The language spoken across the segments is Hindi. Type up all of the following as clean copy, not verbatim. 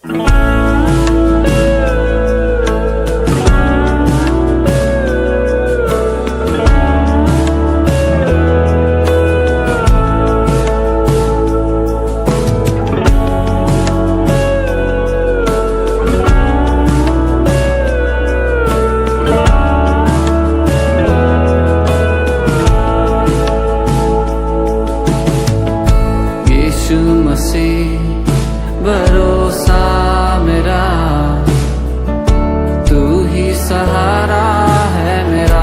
यीशु मसीह भरोसा मेरा, तू ही सहारा है मेरा।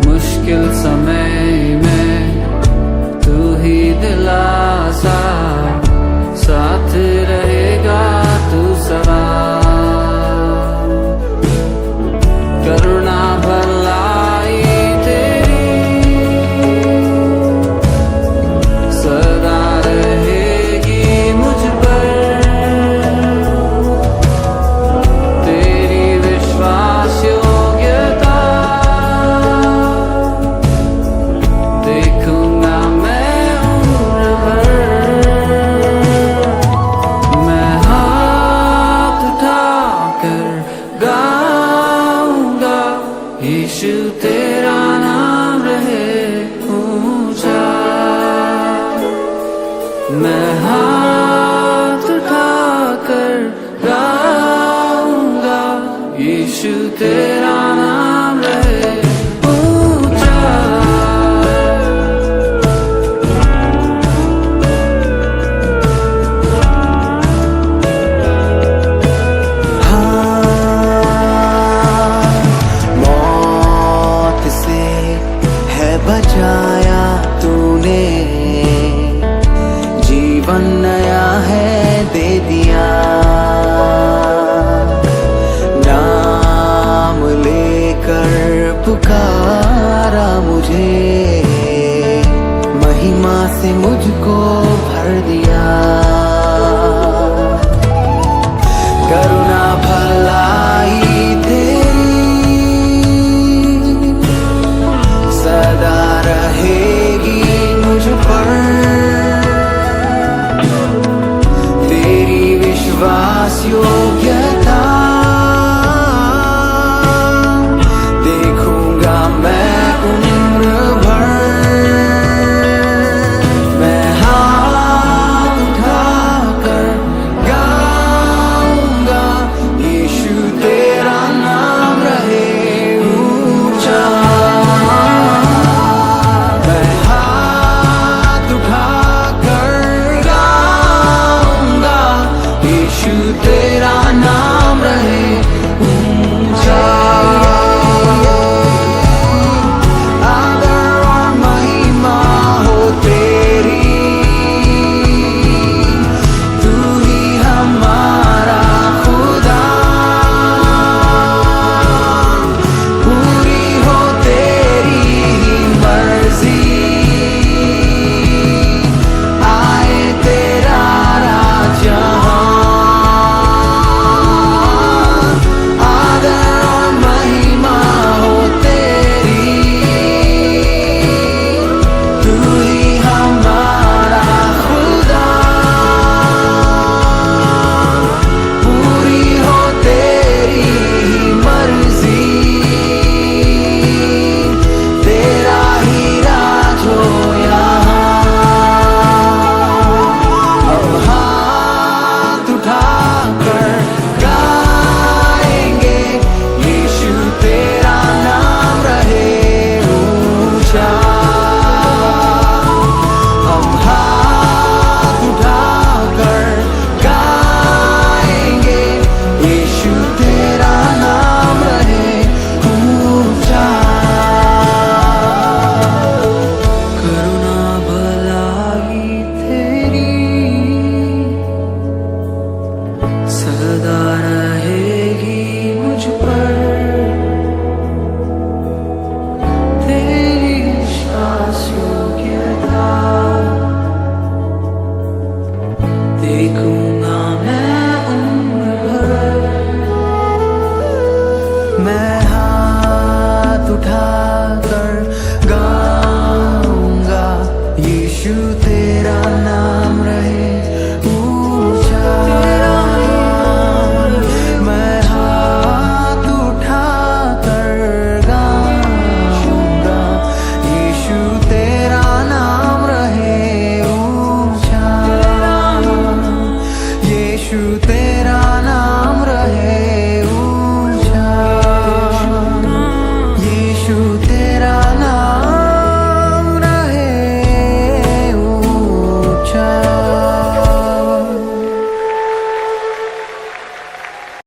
मुश्किल समय में तू ही दिलासा, साथ रहेगा तू सदा। करुणा भलाई यीशु तेरा नाम रहे ऊंचा। मैं हाथ उठाकर गाऊंगा, यीशु तेरा नाम रहे ऊंचा। बचाया तूने, जीवन नया है दे दिया। नाम लेकर पुकारा मुझे, महिमा से मुझको भर दिया। करुणा भलाई सदा रहेगी मुझ पर, तेरी विश्वास योग्यता देखूंगा मैं उम्र भर। मैं हाथ उठाकर गाऊंगा, यीशु तेरा नाम रहे ऊंचा। तेरा नाम रहे ऊंचा। आदर और महिमा हो तेरी, तू ही हमारा खुदा। पूरी हो तेरी मर्जी, आए तेरा राज। यीशु तेरा नाम रहे यीशु तेरा